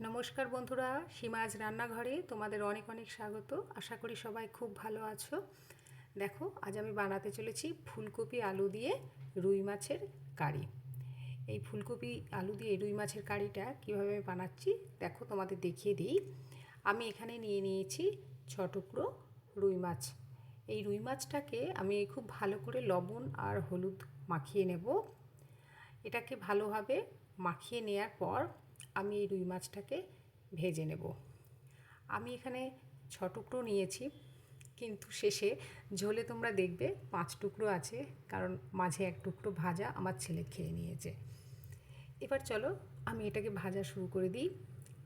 নমস্কার বন্ধুরা, সীমাজ রান্নাঘরে তোমাদের অনেক অনেক স্বাগত। আশা করি সবাই খুব ভালো আছো। দেখো, আজ আমি বানাতে চলেছি ফুলকপি আলু দিয়ে রুই মাছের কারি। এই ফুলকপি আলু দিয়ে রুই মাছের কারিটা কীভাবে আমি বানাচ্ছি দেখো, তোমাদের দেখিয়ে দিই। আমি এখানে নিয়ে নিয়েছি 6 টুকরো রুই মাছ। এই রুই মাছটাকে আমি খুব ভালো করে লবণ আর হলুদ মাখিয়ে নেব। এটাকে ভালোভাবে মাখিয়ে নেওয়ার পর আমি এই রুই মাছটাকে ভেজে নেব। আমি এখানে 6 টুকরো নিয়েছি, কিন্তু শেষে ঝোলে তোমরা দেখবে 5 টুকরো আছে, কারণ মাঝে 1 টুকরো ভাজা আমার ছেলে খেয়ে নিয়েছে। এবার চলো আমি এটাকে ভাজা শুরু করে দিই।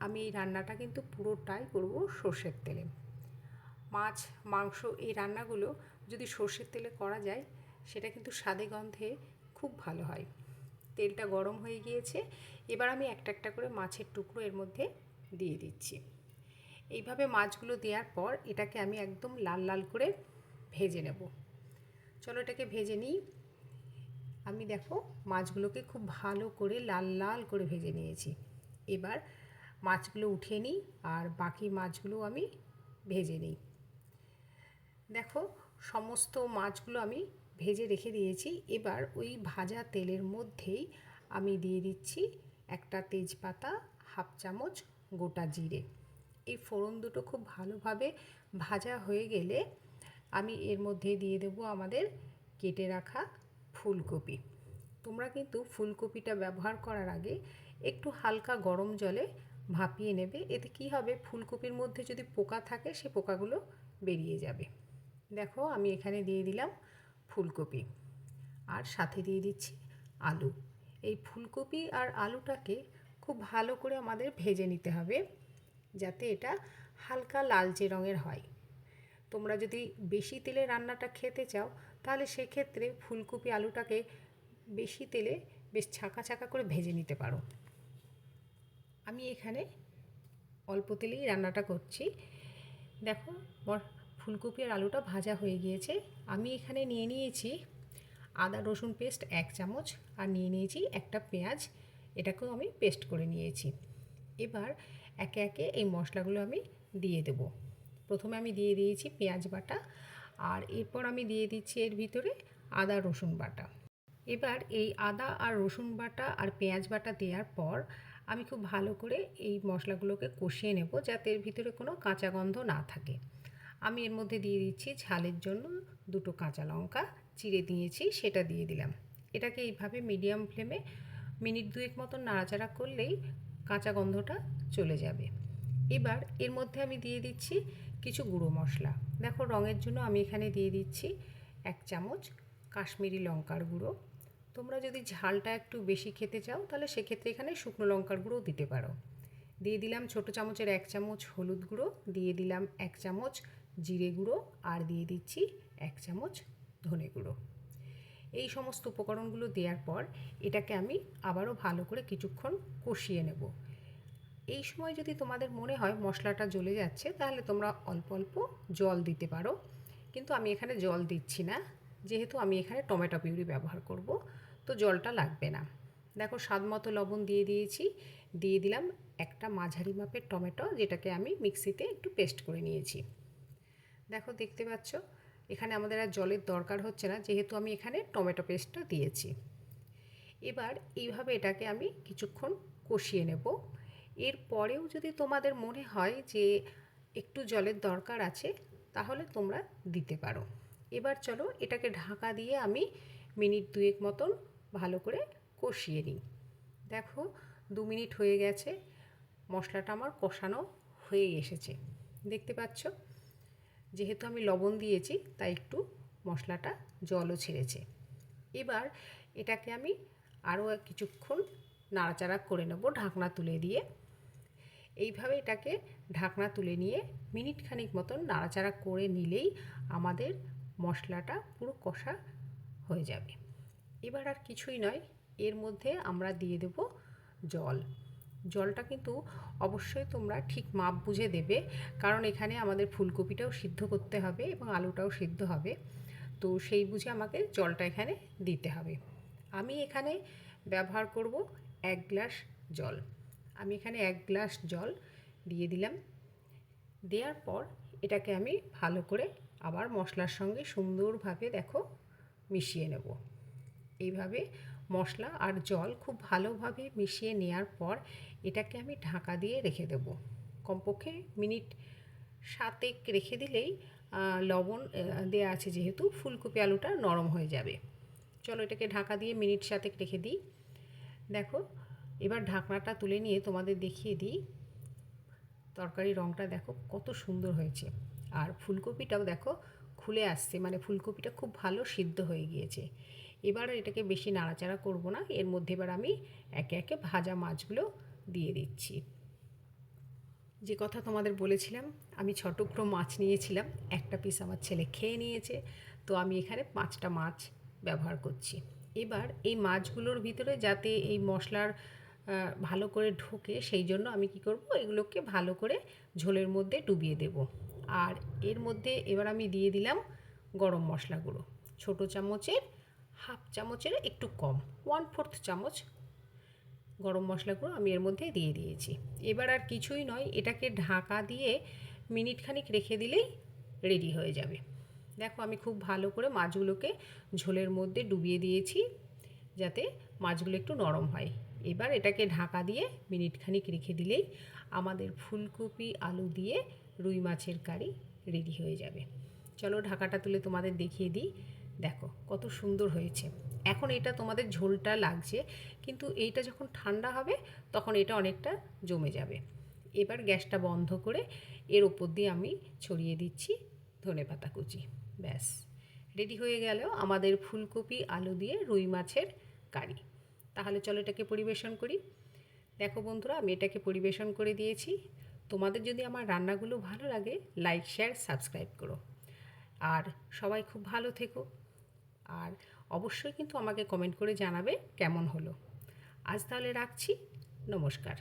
আমি এই রান্নাটা কিন্তু পুরোটাই করব সর্ষের তেলে। মাছ, মাংস এই রান্নাগুলো যদি সর্ষের তেলে করা যায় সেটা কিন্তু স্বাদে গন্ধে খুব ভালো হয়। তেলটা গরম হয়ে গিয়েছে, এবার আমি একটা একটা করে মাছের টুকরো এর মধ্যে দিয়ে দিচ্ছি। এইভাবে মাছগুলো দেওয়ার পর এটাকে আমি একদম লাল লাল করে ভেজে নেব। চলো এটাকে ভেজে নিই। আমি দেখো মাছগুলোকে খুব ভালো করে লাল লাল করে ভেজে নিয়েছি। এবার মাছগুলো উঠিয়ে নিই আর বাকি মাছগুলো আমি ভেজে নিই। দেখো সমস্ত মাছগুলো আমি ভেজে রেখে দিয়েছি। এবার ওই ভাজা তেলের মধ্যেই আমি দিয়ে দিচ্ছি একটা তেজপাতা, হাফ চামচ গোটা জিরে। এই ফোড়ন দুটো খুব ভালোভাবে ভাজা হয়ে গেলে আমি এর মধ্যে দিয়ে দেবো আমাদের কেটে রাখা ফুলকপি। তোমরা কিন্তু ফুলকপিটা ব্যবহার করার আগে একটু হালকা গরম জলে ভাপিয়ে নেবে। এতে কি হবে, ফুলকপির মধ্যে যদি পোকা থাকে সে পোকাগুলো বেরিয়ে যাবে। দেখো আমি এখানে দিয়ে দিলাম ফুলকপি আর সাথে দিয়ে দিচ্ছি আলু। এই ফুলকপি আর আলুটাকে খুব ভালো করে আমাদের ভেজে নিতে হবে, যাতে এটা হালকা লালচে রঙের হয়। তোমরা যদি বেশি তেলে রান্নাটা খেতে চাও তাহলে সেক্ষেত্রে ফুলকপি আলুটাকে বেশি তেলে বেশ ছাঁকা ছাঁকা করে ভেজে নিতে পারো। আমি এখানে অল্প তেলেই রান্নাটা করছি। দেখো ফুলকপি আর আলুটা ভাজা হয়ে গিয়েছে। আমি এখানে নিয়ে নিয়েছি আদা রসুন পেস্ট 1 চামচ আর নিয়ে নিয়েছি একটা পেঁয়াজ, এটাকেও আমি পেস্ট করে নিয়েছি। এবার একে একে এই মশলাগুলো আমি দিয়ে দেব। প্রথমে আমি দিয়ে দিয়েছি পেঁয়াজ বাটা, আর এরপর আমি দিয়ে দিচ্ছি এর ভিতরে আদা রসুন বাটা। এবার এই আদা আর রসুন বাটা আর পেঁয়াজ বাটা দেওয়ার পর আমি খুব ভালো করে এই মশলাগুলোকে কষিয়ে নেব, যাতে এর ভিতরে কোনো কাঁচা গন্ধ না থাকে। আমি এর মধ্যে দিয়ে দিচ্ছি ঝালের জন্য 2টো কাঁচা লঙ্কা চিড়ে দিয়েছি, সেটা দিয়ে দিলাম। এটাকে এইভাবে মিডিয়াম ফ্লেমে মিনিট 2 মতন নাড়াচাড়া করলেই কাঁচা গন্ধটা চলে যাবে। এবার এর মধ্যে আমি দিয়ে দিচ্ছি কিছু গুঁড়ো মশলা। দেখো রঙের জন্য আমি এখানে দিয়ে দিচ্ছি 1 চামচ কাশ্মীরি লঙ্কার গুঁড়ো। তোমরা যদি ঝালটা একটু বেশি খেতে চাও তাহলে সেক্ষেত্রে এখানে শুকনো লঙ্কার গুঁড়ো দিতে পারো। দিয়ে দিলাম ছোটো চামচের 1 চামচ হলুদ গুঁড়ো, দিয়ে দিলাম 1 চামচ জিরে গুঁড়ো আর দিয়ে দিচ্ছি 1 চামচ ধনে গুঁড়ো। এই সমস্ত উপকরণগুলো দেওয়ার পর এটাকে আমি আবারও ভালো করে কিছুক্ষণ কষিয়ে নেব। এই সময় যদি তোমাদের মনে হয় মশলাটা জ্বলে যাচ্ছে তাহলে তোমরা অল্প অল্প জল দিতে পারো, কিন্তু আমি এখানে জল দিচ্ছি না, যেহেতু আমি এখানে টমেটো পিউরি ব্যবহার করব, তো জলটা লাগবে না। দেখো স্বাদ মতো লবণ দিয়ে দিয়েছি, দিয়ে দিলাম একটা মাঝারি মাপের টমেটো, যেটাকে আমি মিক্সিতে একটু পেস্ট করে নিয়েছি। দেখো দেখতে পাচ্ছ এখানে আমাদের আর জলের দরকার হচ্ছে না, যেহেতু আমি এখানে টমেটো পেস্টটা দিয়েছি। এবার এইভাবে এটাকে আমি কিছুক্ষণ কষিয়ে নেব। এর পরেও যদি তোমাদের মনে হয় যে একটু জলের দরকার আছে তাহলে তোমরা দিতে পারো। এবার চলো এটাকে ঢাকা দিয়ে আমি মিনিট 2 মতন ভালো করে কষিয়ে নিই। দেখো 2 মিনিট হয়ে গেছে, মশলাটা আমার কষানো হয়ে এসেছে, দেখতে পাচ্ছ। যেহেতু আমি লবণ দিয়েছি তাই একটু মশলাটা জলও ছেড়েছে। এবার এটাকে আমি আরও কিছুক্ষণ নাড়াচাড়া করে নেব ঢাকনা তুলে দিয়ে। এইভাবে এটাকে ঢাকনা তুলে নিয়ে মিনিট খানিক মতন নাড়াচাড়া করে নিলেই আমাদের মশলাটা পুরো কষা হয়ে যাবে। এবার আর কিছুই নয়, এর মধ্যে আমরা দিয়ে দেব জল। জলটা কিন্তু অবশ্যই তোমরা ঠিক মাপ বুঝে দেবে, কারণ এখানে আমাদের ফুলকপিটাও সিদ্ধ করতে হবে এবং আলুটাও সিদ্ধ হবে, তো সেই বুঝে আমাকে জলটা এখানে দিতে হবে। আমি এখানে ব্যবহার করব 1 গ্লাস জল। আমি এখানে 1 গ্লাস জল দিয়ে দিলাম। দেওয়ার পর এটাকে আমি ভালো করে আবার মশলার সঙ্গে সুন্দরভাবে দেখো মিশিয়ে নেব। এইভাবে মশলা আর জল খুব ভালোভাবে মিশিয়ে নেওয়ার পর এটাকে আমি ঢাকা দিয়ে রেখে দেব। কমপক্ষে মিনিট 7 রেখে দিলেই লবণ দেওয়া আছে যেহেতু ফুলকপি আলুটা নরম হয়ে যাবে। চলো এটাকে ঢাকা দিয়ে মিনিট 7 রেখে দিই। দেখো এবার ঢাকনাটা তুলে নিয়ে তোমাদের দেখিয়ে দিই। তরকারির রঙটা দেখো কত সুন্দর হয়েছে, আর ফুলকপিটাও দেখো খুলে আসছে, মানে ফুলকপিটা খুব ভালো সিদ্ধ হয়ে গিয়েছে। এবার এটাকে বেশি নাড়াচাড়া করব না, এর মধ্যে এবার আমি একে একে ভাজা মাছগুলো দিয়ে দিচ্ছি। যে কথা তোমাদের বলেছিলাম, আমি 6 টুকরো মাছ নিয়েছিলাম, একটা পিস আমার ছেলে খেয়ে নিয়েছে, তো আমি এখানে 5টা মাছ ব্যবহার করছি। এবার এই মাছগুলোর ভিতরে যাতে এই মশলার ভালো করে ঢোকে সেই জন্য আমি কি করব, এগুলোকে ভালো করে ঝোলের মধ্যে ডুবিয়ে দেব। আর এর মধ্যে এবার আমি দিয়ে দিলাম গরম মশলা গুঁড়ো, ছোটো চামচের হাফ চামচের একটু কম, 1/4 চামচ গরম মশলা গুঁড়ো আমি এর মধ্যে দিয়ে দিয়েছি। এবার আর কিছুই নয়, এটাকে ঢাকা দিয়ে মিনিট খানিক রেখে দিলেই রেডি হয়ে যাবে। দেখো আমি খুব ভালো করে মাছগুলোকে ঝোলের মধ্যে ডুবিয়ে দিয়েছি যাতে মাছগুলো একটু নরম হয়। এবার এটাকে ঢাকা দিয়ে মিনিট খানিক রেখে দিলেই আমাদের ফুলকপি আলু দিয়ে রুই মাছের কারি রেডি হয়ে যাবে। চলো ঢাকাটা তুলে তোমাদের দেখিয়ে দিই। দেখো কত সুন্দর হয়েছে। এখন এটা তোমাদের ঝোলটা লাগছে, কিন্তু এইটা যখন ঠান্ডা হবে তখন এটা অনেকটা জমে যাবে। এবার গ্যাসটা বন্ধ করে এর ওপর দিয়ে আমি ছড়িয়ে দিচ্ছি ধনেপাতা কুচি। ব্যাস রেডি হয়ে গেল আমাদের ফুলকপি আলু দিয়ে রুই মাছের কারি। তাহলে চলো এটাকে পরিবেশন করি। দেখো বন্ধুরা, আমি এটাকে পরিবেশন করে দিয়েছি। তোমাদের যদি আমার রান্নাগুলো ভালো লাগে, লাইক শেয়ার সাবস্ক্রাইব করো। আর সবাই খুব ভালো থেকো, আর অবশ্যই কিন্তু আমাকে কমেন্ট করে জানাবে কেমন হলো। আজ তাহলে রাখছি, নমস্কার।